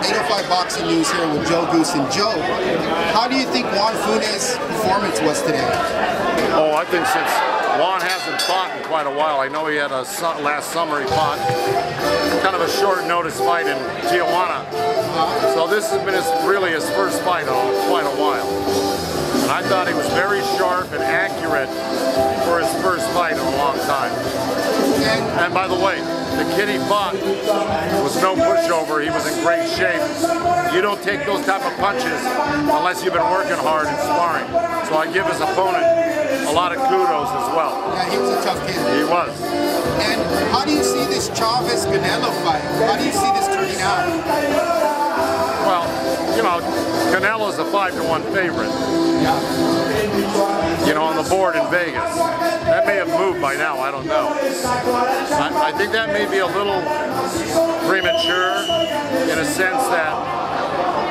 805 Boxing News here with Joe Goossen. Joe, how do you think Juan Funes' performance was today? Oh, I think since Juan hasn't fought in quite a while, I know he had a last summer he fought kind of a short notice fight in Tijuana. So this has been really his first fight in quite a while. And I thought he was very sharp and accurate for his first fight in a long time. And by the way, the kid he fought was no pushover. He was in great shape. You don't take those type of punches unless you've been working hard and sparring. So I give his opponent a lot of kudos as well. Yeah, he was a tough kid. He was. And how do you see this Chavez-Canelo fight? How do you see this turning out? Well, you know, Canelo's a 5-to-1 favorite. Yeah. You know, on the board in Vegas. That may have moved by now, I don't know. I think that may be a little premature in a sense that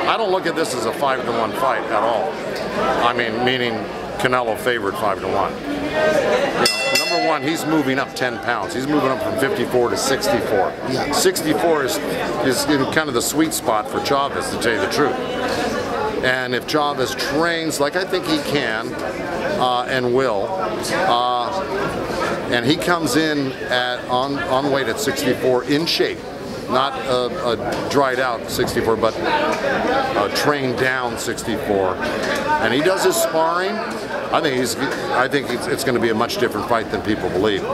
I don't look at this as a 5-to-1 fight at all. I mean, meaning Canelo favored 5-to-1. You know, number one, he's moving up 10 pounds. He's moving up from 54 to 64. Yeah. 64 is in kind of the sweet spot for Chavez, to tell you the truth. And if Chavez trains like I think he can and will, and he comes in on weight at 64 in shape, not a dried out 64, but a trained down 64, and he does his sparring, I think it's going to be a much different fight than people believe.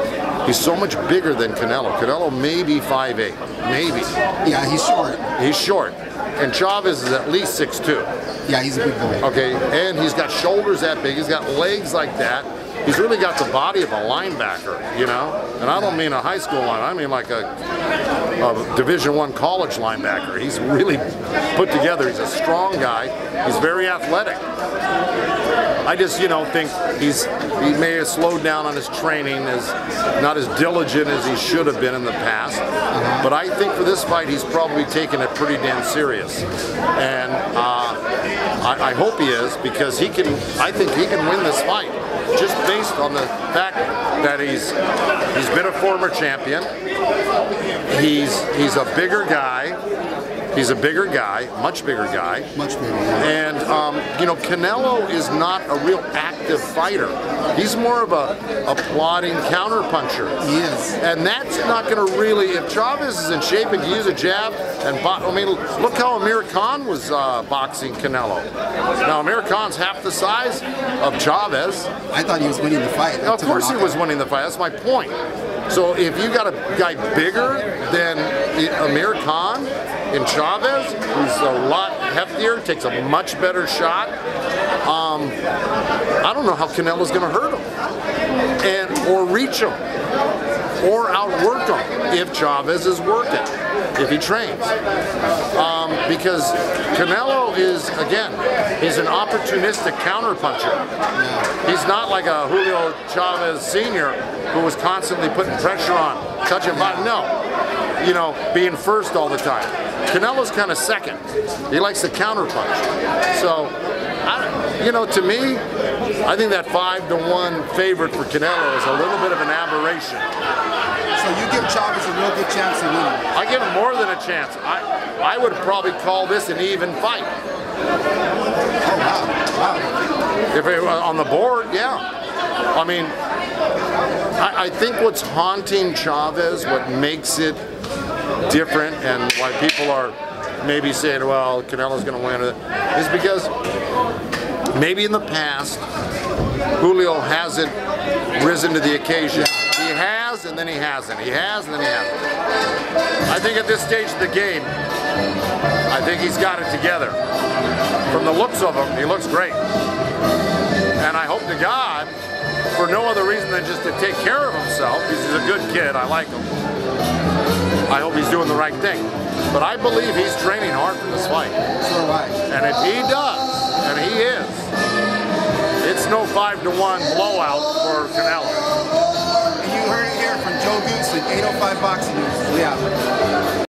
He's so much bigger than Canelo. Canelo may be 5'8", maybe. Yeah, he's short. He's short. And Chavez is at least 6'2". Yeah, he's a big boy. Okay, and he's got shoulders that big, he's got legs like that. He's really got the body of a linebacker, you know? And I don't mean a high school linebacker, I mean like a Division I college linebacker. He's really put together, he's a strong guy, he's very athletic. I just, you know, think he may have slowed down on his training, not as diligent as he should have been in the past. But I think for this fight, he's probably taken it pretty damn serious. And I hope he is, because I think he can win this fight, just based on the fact that he's been a former champion. He's a bigger guy. He's a bigger guy, much bigger guy. Much bigger, yeah. And, you know, Canelo is not a real active fighter. He's more of a plodding counterpuncher. He is. And that's not going to really, if Chavez is in shape and can use a jab, I mean, look how Amir Khan was boxing Canelo. Now, Amir Khan's half the size of Chavez. I thought he was winning the fight. Of course he was winning the fight. That's my point. So if you got a guy bigger than Amir Khan in Chavez, who's a lot heftier, takes a much better shot, I don't know how Canelo's going to hurt him, or reach him, or outwork him if Chavez is working, if he trains. Because Canelo is, again, he's an opportunistic counterpuncher. He's not like a Julio Chavez Sr. who was constantly putting pressure on, touching bottom. No, you know, being first all the time. Canelo's kind of second. He likes to counterpunch. So, you know, to me, I think that 5-to-1 favorite for Canelo is a little bit of an aberration. So you give Chavez a real good chance to win. I give him more than a chance. I would probably call this an even fight. Oh, wow. If it was on the board, yeah. I mean, I think what's haunting Chavez, what makes it different, and why people are maybe saying, well, Canelo's going to win, is because maybe in the past, Julio hasn't risen to the occasion. He has, and then he hasn't. He has, and then he hasn't. I think at this stage of the game, I think he's got it together. From the looks of him, he looks great. And I hope to God, for no other reason than just to take care of himself, because he's a good kid, I like him. I hope he's doing the right thing. But I believe he's training hard for this fight. So do I. And if he does, and he is, it's no 5-to-1 blowout for Canelo. And you heard it here from Joe Goossen, 805 Boxing News. We out.